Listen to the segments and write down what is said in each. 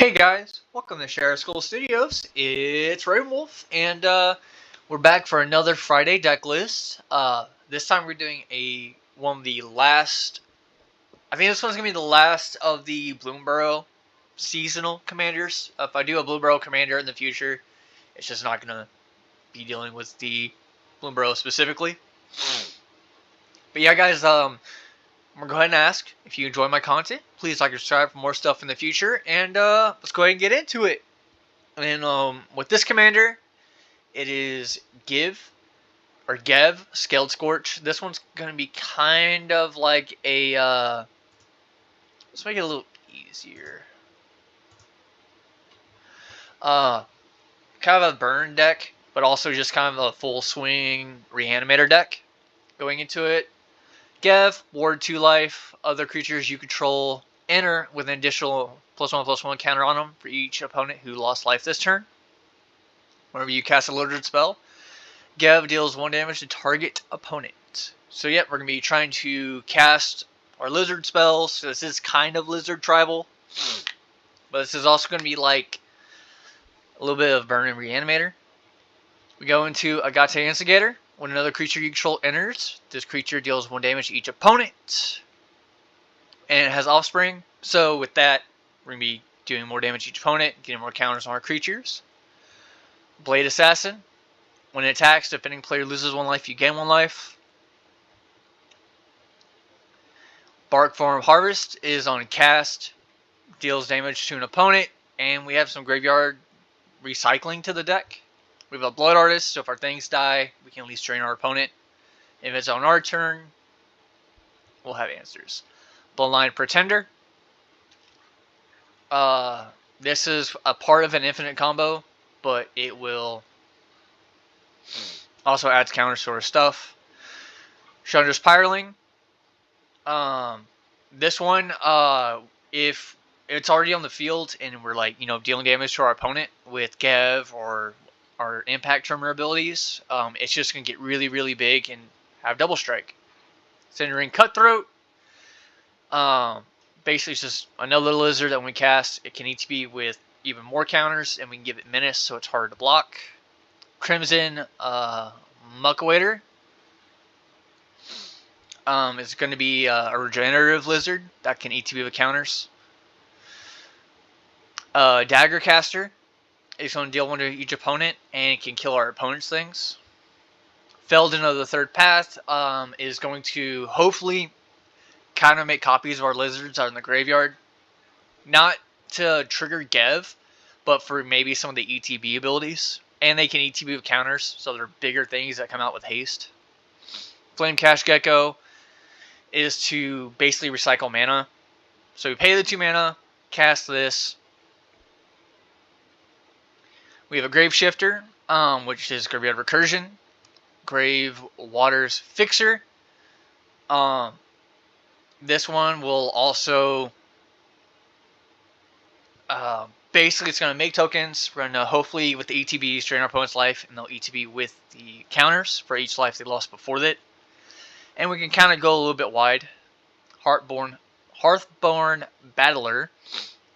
Hey guys, welcome to Share School Studios. It's Ravenwolf, and we're back for another Friday deck list. This time we're doing one of the last. I think this one's gonna be the last of the Bloomburrow seasonal commanders. If I do a Bloomburrow commander in the future, it's just not gonna be dealing with the Bloomburrow specifically. But yeah, guys, I'm gonna go ahead and ask if you enjoy my content. Please like and subscribe for more stuff in the future, and let's go ahead and get into it. And with this commander, it is Gev, Scaled Scorch. This one's gonna be kind of like a let's make it a little easier. Kind of a burn deck, but also just kind of a full swing reanimator deck going into it. Gev, ward 2 life. Other creatures you control enter with an additional +1/+1 counter on them for each opponent who lost life this turn. Whenever you cast a lizard spell, Gev deals 1 damage to target opponent. So yep, we're going to be trying to cast our lizard spells. So this is kind of lizard tribal. But this is also going to be like a little bit of burn and reanimator. We go into Agate Instigator. When another creature you control enters, this creature deals 1 damage to each opponent. And it has offspring. So with that, we're going to be doing more damage to each opponent, getting more counters on our creatures. Blade Assassin. When it attacks, defending player loses 1 life, you gain 1 life. Bark Farm Harvest is on cast, deals damage to an opponent, and we have some graveyard recycling to the deck. We have a Blood Artist, so if our things die, we can at least drain our opponent. If it's on our turn, we'll have answers. Bloodline Pretender. This is a part of an infinite combo, but it will also adds counters to our stuff. Chandra's Pyroling. This one, if it's already on the field and we're like, dealing damage to our opponent with Gev or our impact tremor abilities, it's just going to get really, really big and have double strike. Centering Cutthroat. Basically, it's just another lizard that when we cast, it can ETB with even more counters, and we can give it Menace, so it's harder to block. Crimson Muckawader. It's going to be a regenerative lizard that can ETB with counters. Dagger Caster. It's going to deal 1 to each opponent, and it can kill our opponent's things. Feldon of the Third Path is going to hopefully kind of make copies of our lizards out in the graveyard. Not to trigger Gev, but for maybe some of the ETB abilities. And they can ETB with counters, so they're bigger things that come out with haste. Flame Cash Gecko is to basically recycle mana. So we pay the 2 mana, cast this. We have a Grave Shifter, which is Graveyard Recursion. Grave Waters Fixer. This one will also basically it's going to make tokens. We're going to hopefully with the ETBs drain our opponent's life, and they'll ETB with the counters for each life they lost before that. And we can kind of go a little bit wide. Hearthborn Battler.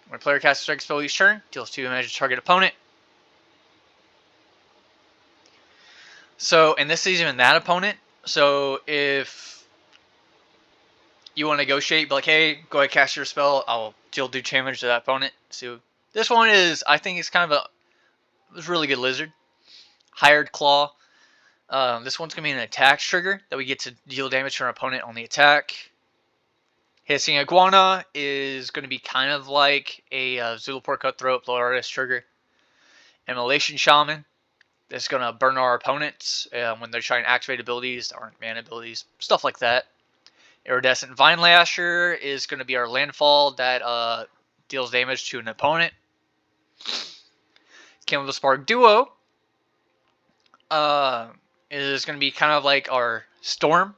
When a player casts a strike spell each turn, deals 2 damage to target opponent. So, and this is even that opponent. So if you want to negotiate, be like, hey, go ahead, cast your spell. I'll deal 2 damage to that opponent. So this one is, I think it's kind of a really good lizard. Hired Claw. This one's going to be an attack trigger that we get to deal damage to our opponent on the attack. Hissing Iguana is going to be kind of like a Zulaport Cutthroat Blood Artist trigger. Immolation Shaman. This is going to burn our opponents when they're trying to activate abilities that aren't mana abilities. Stuff like that. Iridescent Vine Lasher is going to be our landfall that deals damage to an opponent. Chemical Spark Duo is going to be kind of like our Storm.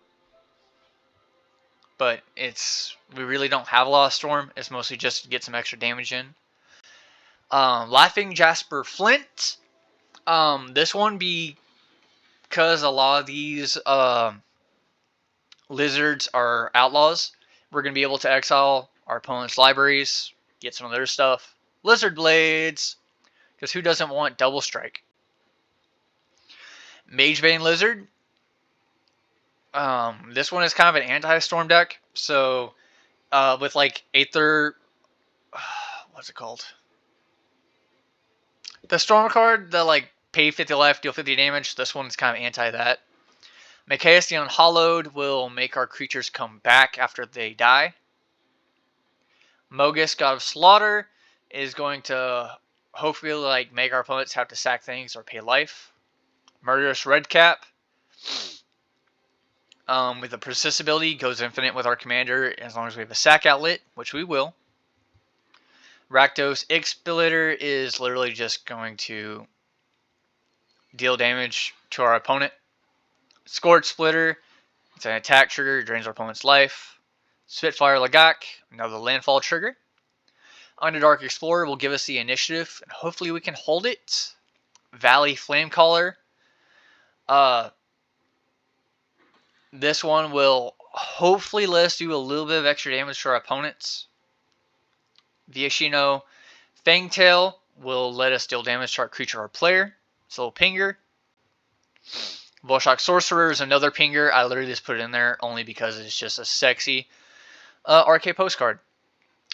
But we really don't have a lot of Storm. It's mostly just to get some extra damage in. Laughing Jasper Flint. This one because a lot of these lizards are outlaws. We're going to be able to exile our opponent's libraries, get some of their stuff. Lizard Blades, because who doesn't want double strike? Magebane Lizard. This one is kind of an anti-storm deck, so with like Aether, what's it called? The Storm card that like pay 50 life, deal 50 damage. This one's kind of anti that. Machias the Unhallowed will make our creatures come back after they die. Mogus, God of Slaughter, is going to hopefully like make our opponents have to sack things or pay life. Murderous Redcap, with the persist ability, goes infinite with our commander as long as we have a sack outlet, which we will. Rakdos Ixpilator is literally just going to deal damage to our opponent. Scourge Splitter, it's an attack trigger, drains our opponent's life. Spitfire Lagak, another landfall trigger. Underdark Explorer will give us the initiative, and hopefully we can hold it. Valley Flamecaller. This one will hopefully let us do a little bit of extra damage to our opponents. Viashino Fangtail will let us deal damage to our creature or player. It's a little pinger. Volshock Sorcerer is another pinger. I literally just put it in there only because it's just a sexy RK postcard.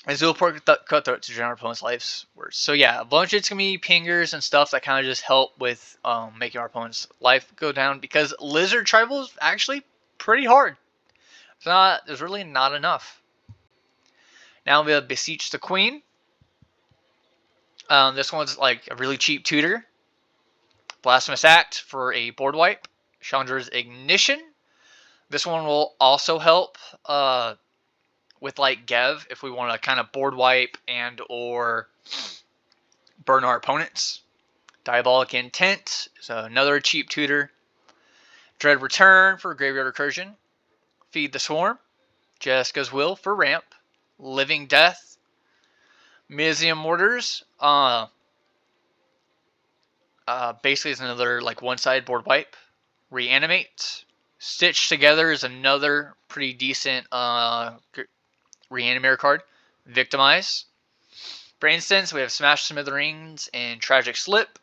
Azul Cutthroat to drain our opponent's life's worth. So yeah, a bunch of it's going to be pingers and stuff that kind of just help with making our opponent's life go down, because Lizard Tribal is actually pretty hard. There's really not enough. Now we have Beseech the Queen. This one's like a really cheap tutor. Blasphemous Act for a board wipe. Chandra's Ignition. This one will also help with like Gev if we want to kind of board wipe and or burn our opponents. Diabolic Intent is another cheap tutor. Dread Return for Graveyard Recursion. Feed the Swarm. Jessica's Will for ramp. Living Death. Mizium Mortars. Basically is another like one-side board wipe. Reanimate. Stitched Together is another pretty decent reanimator card. Victimize. For instance, we have Smash Smithereens and Tragic Slip.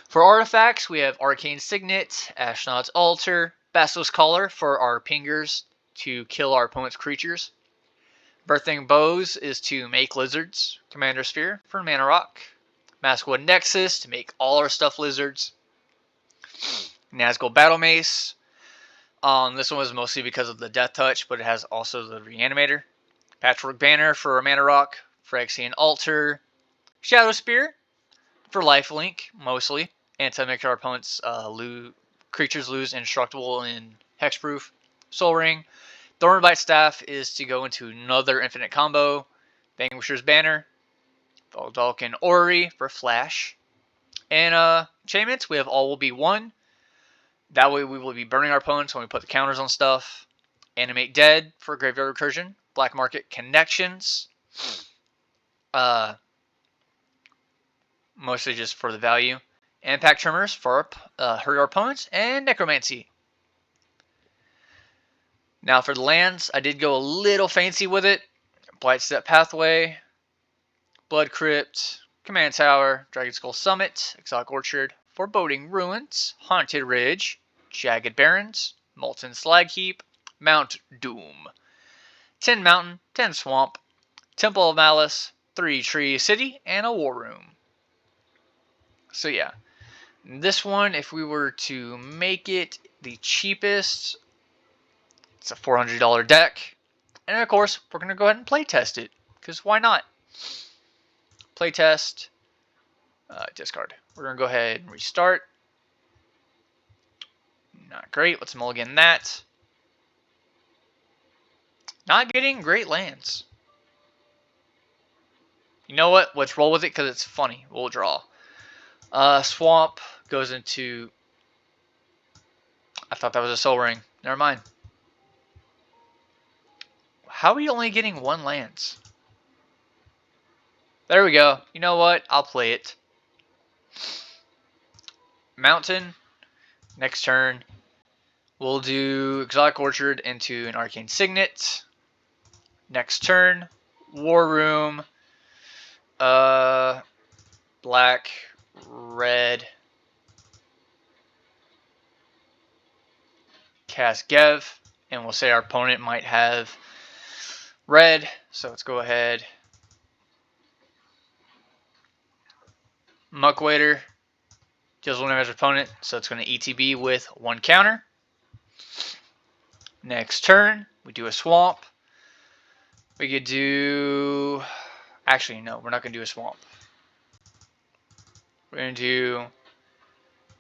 For artifacts, we have Arcane Signet, Ashnod's Altar, Basilisk Collar for our pingers to kill our opponent's creatures. Birthing Bows is to make lizards. Commander Sphere for Mana Rock. Maskwood Nexus to make all our stuff lizards. Nazgul Battle Mace. This one was mostly because of the Death Touch, but it has also the Reanimator. Patchwork Banner for Mana Rock. Phyrexian Altar. Shadow Spear for Lifelink, mostly. And to make our opponents creatures lose indestructible and hexproof. Soul Ring. Thornbite Staff is to go into another infinite combo. Vanquisher's Banner. Vulcan Orrery for Flash. And enchantments, we have All Will Be One. That way we will be burning our opponents when we put the counters on stuff. Animate Dead for Graveyard Recursion. Black Market Connections. Mostly just for the value. Impact Tremors for hurt our opponents. And Necromancy. Now for the lands, I did go a little fancy with it. Blightstep Pathway. Blood Crypt. Command Tower. Dragon Skull Summit. Exotic Orchard. Foreboding Ruins. Haunted Ridge. Jagged Barrens. Molten Slag Heap. Mount Doom. 10 Mountain. 10 Swamp. Temple of Malice. 3 Tree City. And a War Room. So yeah. This one, if we were to make it the cheapest, it's a $400 deck. And of course, we're going to go ahead and play test it. Because why not? Playtest. Discard. We're going to go ahead and restart. Not great. Let's mulligan that. Not getting great lands. You know what? Let's roll with it because it's funny. We'll draw. Swamp goes into... I thought that was a Soul Ring. Never mind. How are we only getting one lands? There we go. You know what? I'll play it. Mountain. Next turn. We'll do Exotic Orchard into an Arcane Signet. Next turn. War Room. Black, red, cast Gev, and we'll say our opponent might have red, so let's go ahead. Muck Waiter deals 1 damage to opponent, so it's going to ETB with 1 counter. Next turn, we do a swamp. We could do... Actually, no, we're not going to do a swamp. We're going to do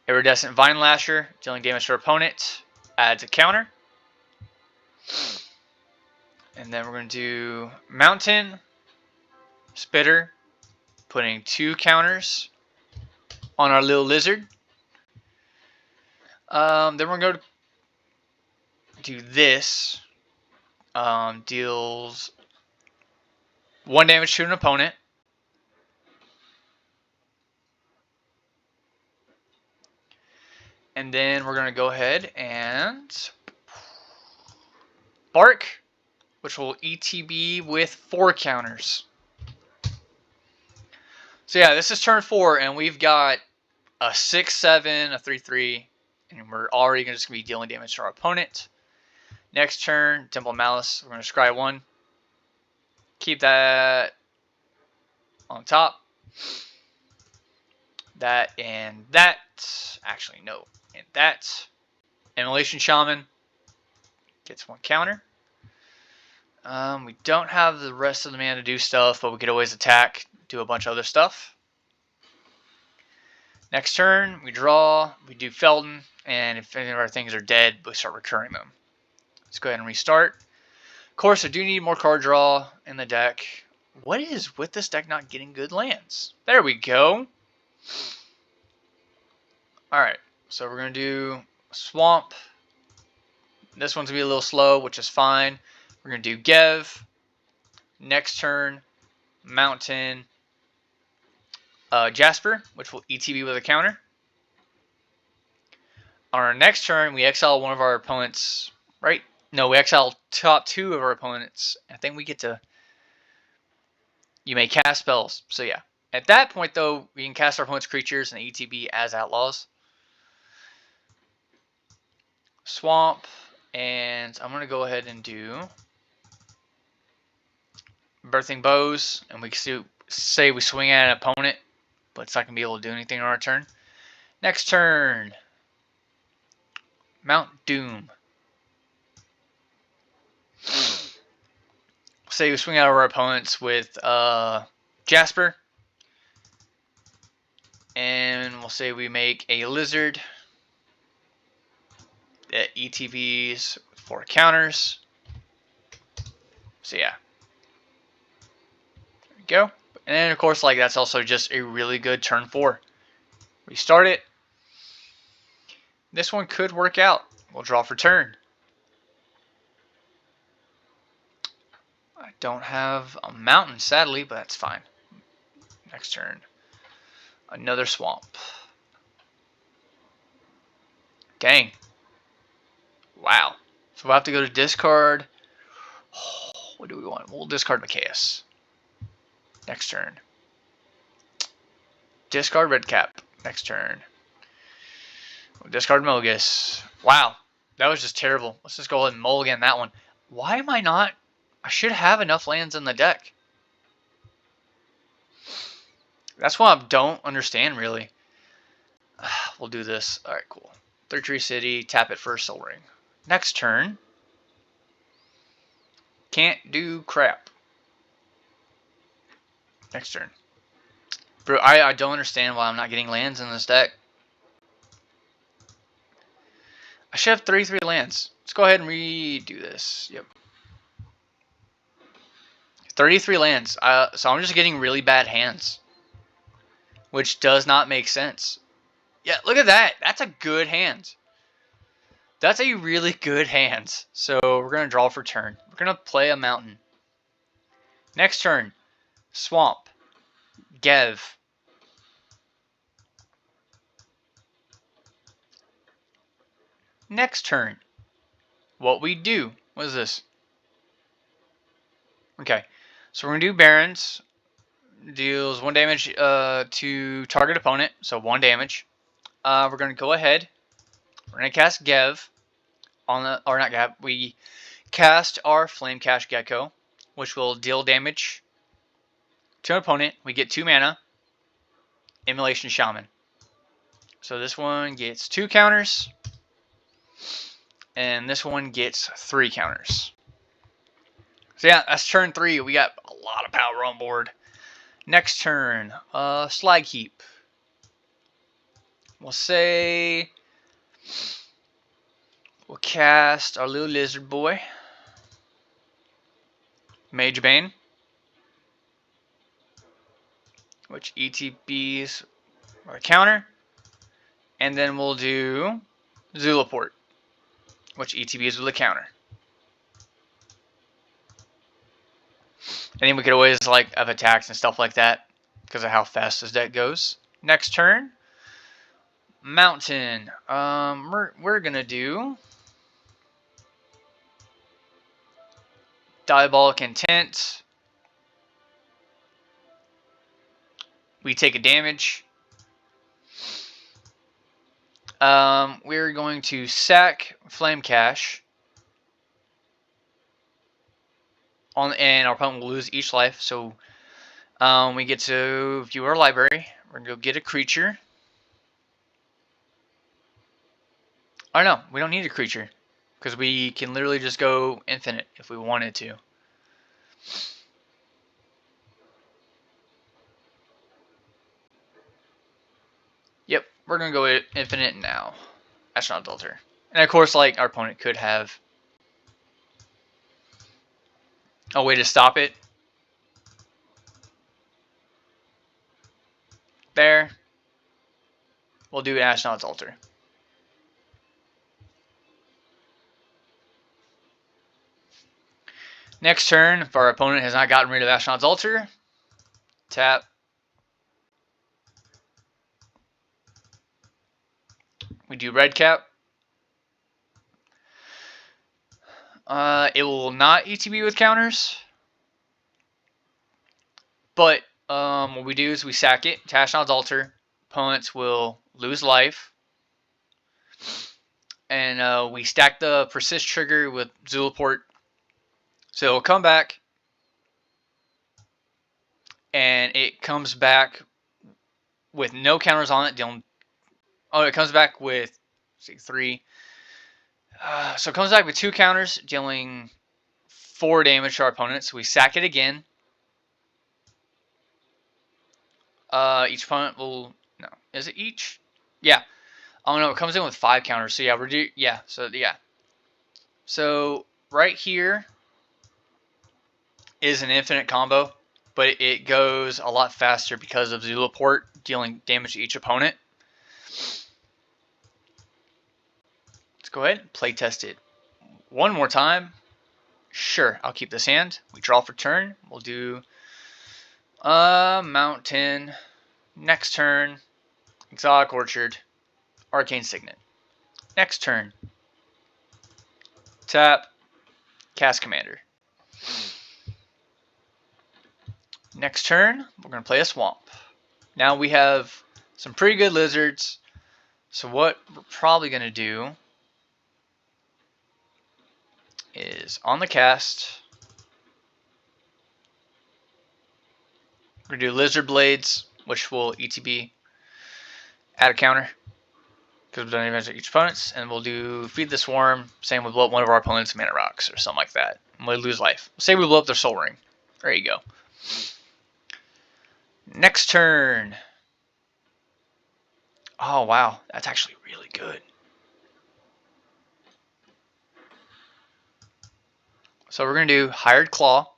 Iridescent Vine Lasher, dealing damage to our opponent, adds a counter. And then we're going to do Mountain Spitter, putting 2 counters on our little lizard. Then we're going to do this. Deals 1 damage to an opponent. And then we're going to go ahead and Bark, which will ETB with 4 counters. So yeah, this is turn 4, and we've got a 6-7, a 3-3, and we're already just going to be dealing damage to our opponent. Next turn, Temple of Malice, we're going to scry 1. Keep that on top. That and that. Actually, no. And that. Immolation Shaman gets 1 counter. We don't have the rest of the mana to do stuff, but we could always attack, do a bunch of other stuff. Next turn, we draw, we do Felden, and if any of our things are dead, we start recurring them. Let's go ahead and restart. Of course, I do need more card draw in the deck. What is with this deck not getting good lands? There we go. Alright, so we're going to do Swamp. This one's going to be a little slow, which is fine. We're going to do Gev. Next turn, Mountain Jasper, which will ETB with a counter. On our next turn, we exile one of our opponents, right? No, we exile top 2 of our opponents. I think we get to... You may cast spells. So yeah. At that point, though, we can cast our opponent's creatures and ETB as outlaws. Swamp. And I'm going to go ahead and do Birthing Bows. And we can say we swing at an opponent, but it's not going to be able to do anything on our turn. Next turn, Mount Doom. Say we swing at our opponents with Jasper. And we'll say we make a lizard that ETBs with 4 counters. So yeah. There we go. And then of course, like, that's also just a really good turn 4. Restart it. This one could work out. We'll draw for turn. I don't have a mountain, sadly, but that's fine. Next turn, another swamp. Dang. Wow. So we'll have to go to discard. Oh, what do we want? We'll discard Machias. Next turn. Discard Redcap. Next turn. We'll discard Mogus. Wow. That was just terrible. Let's just go ahead and mulligan that one. Why am I not? I should have enough lands in the deck. That's what I don't understand, really. We'll do this. Alright, cool. Third Tree City. Tap it for a Soul Ring. Next turn. Can't do crap. Next turn. Bro, I don't understand why I'm not getting lands in this deck. I should have 33 lands. Let's go ahead and redo this. Yep. 33 lands. So I'm just getting really bad hands. Which does not make sense. Yeah, look at that. That's a good hand. That's a really good hand. So we're going to draw for turn. We're going to play a mountain. Next turn. Swamp. Gev. Next turn. What we do. What is this? Okay. So we're going to do Barrens. deals 1 damage to target opponent, so 1 damage. We're going to go ahead. We're going to cast Gev on the, or not Gev. We cast our Flame Cash Gecko, which will deal damage to an opponent. We get 2 mana. Immolation Shaman. So this one gets 2 counters, and this one gets 3 counters. So yeah, that's turn 3. We got a lot of power on board. Next turn, Slag Heap. We'll say we'll cast our little lizard boy, Mage Bane, which ETBs our counter, and then we'll do Zulaport, which ETBs with a counter. And then we could always like have attacks and stuff like that because of how fast this deck goes. Next turn, Mountain. We're gonna do Diabolic Intent. We take a damage. We're going to sack Flame Cash. And our opponent will lose each life. So we get to view our library. We're going to go get a creature. Oh no, we don't need a creature. Because we can literally just go infinite if we wanted to. Yep, we're going to go infinite now. Astronaut Altar. And of course, like, our opponent could have a way to stop it. There. We'll do Astronaut's Altar. Next turn, if our opponent has not gotten rid of Astronaut's Altar, tap. We do red cap. It will not ETB with counters. But what we do is we sack it to Astronaut's Altar. Opponents will lose life. And we stack the Persist trigger with Zulaport. So it'll come back. And it comes back with no counters on it. It comes back with 3. So it comes back with 2 counters, dealing 4 damage to our opponent. So we sack it again. Each opponent will... No. Is it each? Yeah. Oh no, it comes in with 5 counters. So yeah, So right here is an infinite combo, but it goes a lot faster because of Zulaport dealing damage to each opponent. Let's go ahead and play test it one more time. Sure, I'll keep this hand. We draw for turn. We'll do Mountain. Next turn, Exotic Orchard, Arcane Signet. Next turn, tap, cast Commander. Next turn, we're going to play a Swamp. Now we have some pretty good lizards. So what we're probably going to do is on the cast, we're going to do Lizard Blades, which will ETB, add a counter, because we've done damage to each opponent's, and we'll do Feed the Swarm, same with blow up one of our opponent's mana rocks, or something like that, and we lose life. Say we blow up their Soul Ring. There you go. Next turn. Oh wow, that's actually really good. So we're going to do Hired Claw,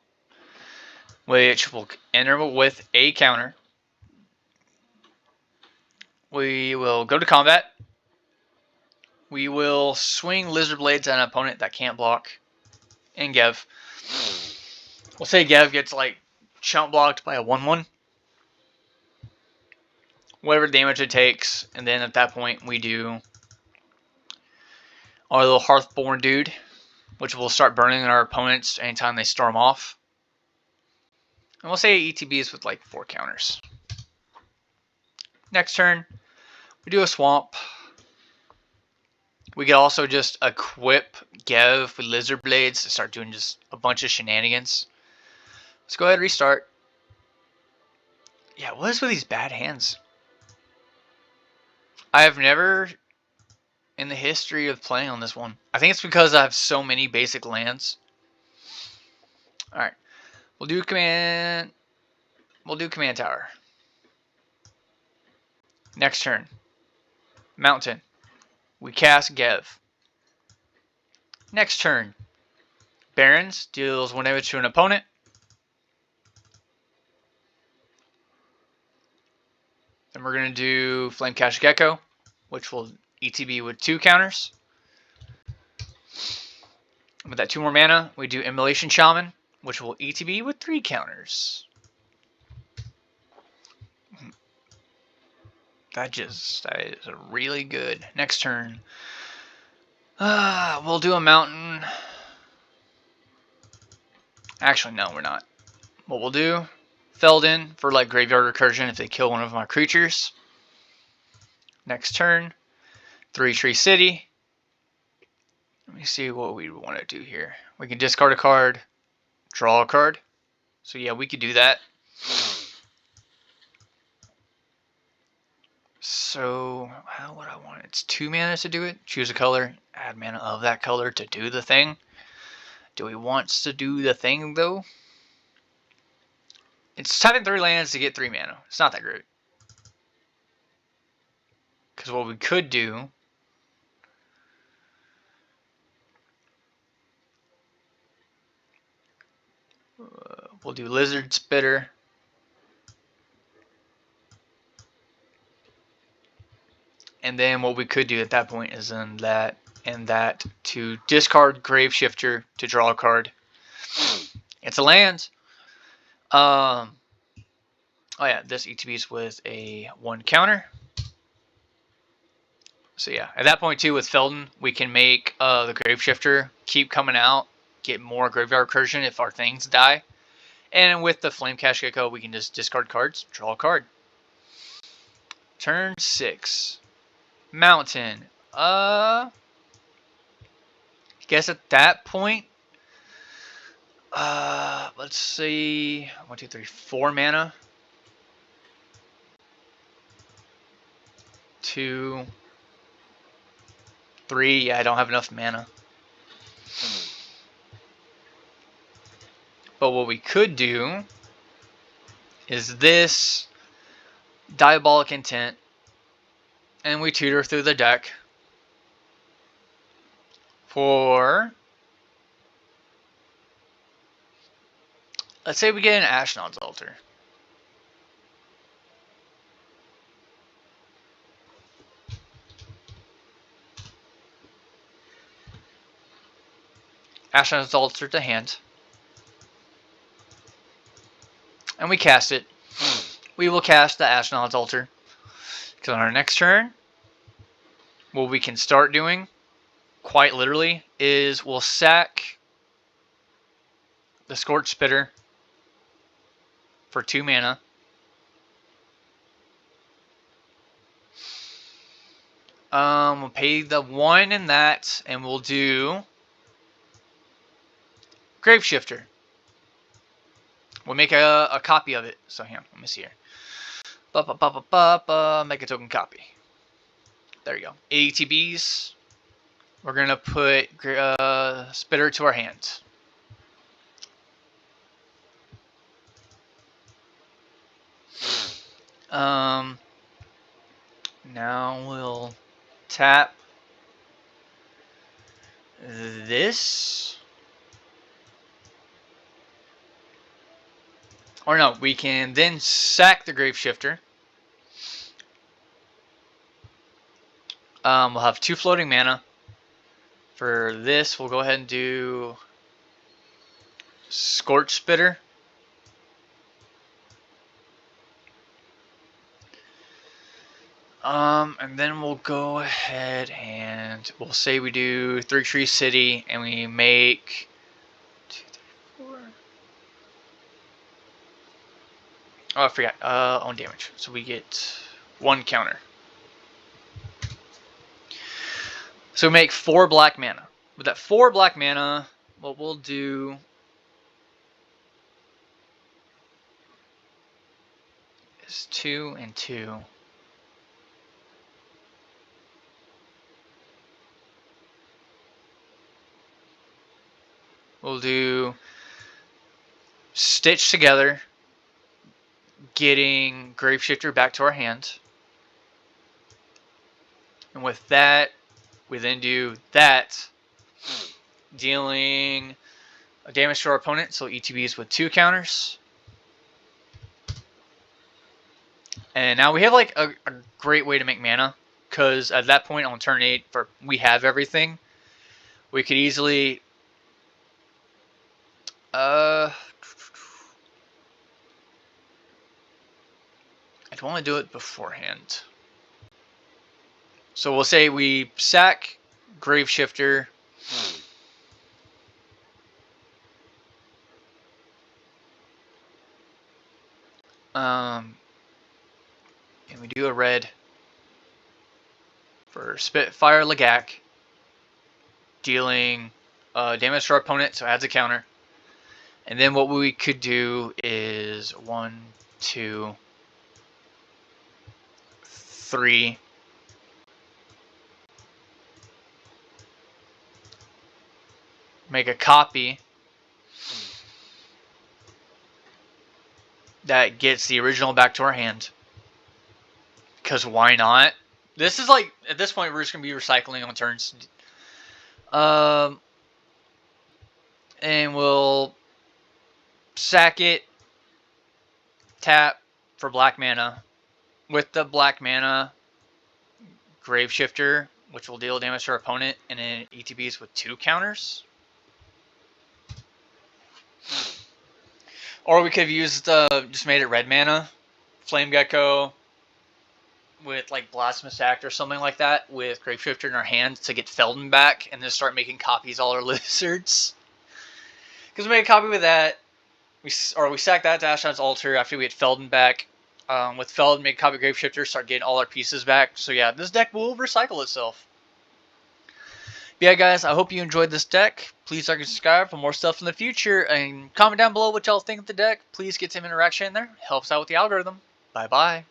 which will enter with a counter. We will go to combat. We will swing Lizard Blades at an opponent that can't block. And Gev. We'll say Gev gets like chump blocked by a 1/1. Whatever damage it takes. And then at that point we do our little Hearthborn dude, which will start burning our opponents anytime they storm off. And we'll say ETBs with like 4 counters. Next turn, we do a swamp. We could also just equip Gev with lizard blades to start doing just a bunch of shenanigans. Let's go ahead and restart. Yeah, what is with these bad hands? I have never, in the history of playing on this one, I think it's because I have so many basic lands. Alright, we'll do command tower. Next turn, mountain. We cast Gev. Next turn, Barons deals 1 damage to an opponent. Then we're going to do Flame Cash Gecko, which will ETB with 2 counters. With that 2 more mana, we do Immolation Shaman, which will ETB with 3 counters. That is really good. Next turn, we'll do a mountain. Actually, no, we're not. What we'll do, Feldon for like Graveyard Recursion if they kill one of my creatures. Next turn, 3-Tree City. Let me see what we want to do here. We can discard a card, draw a card. So yeah, we could do that. So how would I want it? It's 2 mana to do it. Choose a color, add mana of that color to do the thing. Do we want to do the thing though? It's tapping 3 lands to get 3 mana. It's not that great. Because what we could do, we'll do Lizard Spitter. And then what we could do at that point is in that and that to discard Grave Shifter to draw a card. It's a land. Oh yeah, this ETBs with a 1 counter. So yeah, at that point too with Feldon, we can make the Grave Shifter keep coming out, get more Graveyard Recursion if our things die. And with the Flame Cash Gecko, we can just discard cards, draw a card. Turn 6. Mountain. Guess at that point, let's see, 1, 2, 3, 4 mana. 2, 3. Yeah, I don't have enough mana. But what we could do is this Diabolic Intent, and we tutor through the deck for, let's say we get an Ashnod's Altar. Ashnod's Altar to hand. And we cast it. We will cast the Ashnod's Altar. Because on our next turn, what we can start doing, quite literally, is we'll sack the Scorch Spitter for 2 mana. We'll pay the 1 in that, and we'll do Grave Shifter. We'll make a copy of it. So hang on, let me see here. Make a token copy. There you go. ATBs. We're gonna put Spitter to our hands. Now we'll tap this. Or no, we can then sack the Grave Shifter. We'll have 2 floating mana. For this, we'll go ahead and do Scorch Spitter. And then we'll go ahead and we'll say we do 3-Tree City, and we make 2, 3, 4. Oh, I forgot. On damage. So we get 1 counter. So we make 4 black mana. With that 4 black mana, what we'll do is 2 and 2. We'll do Stitch Together, getting Graveshifter back to our hand. And with that, we then do that, dealing damage to our opponent, so ETBs with 2 counters. And now we have like a great way to make mana, because at that point on turn 8, we have everything. We could easily I'd want to do it beforehand. So we'll say we sack Graveshifter. And we do a red for Spitfire Legak, dealing damage to our opponent, so adds a counter. And then what we could do is 1, 2, 3. Make a copy that gets the original back to our hand. Because why not? This is like, at this point, we're just going to be recycling on turns. And we'll sack it, tap for black mana. With the black mana, Graveshifter, which will deal damage to our opponent, and then ETBs with 2 counters. Or we could have used just made it red mana, Flame Gecko with like Blasphemous Act or something like that, with Graveshifter in our hand to get Felden back, and then start making copies all our lizards. Because we made a copy with that, we sack that to Ashnod's Altar after we get Felden back. With Felden, make a copy of Graveshifter, start getting all our pieces back. So yeah, this deck will recycle itself. But yeah, guys, I hope you enjoyed this deck. Please like and subscribe for more stuff in the future, and comment down below what y'all think of the deck. Please get some interaction in there. Helps out with the algorithm. Bye-bye.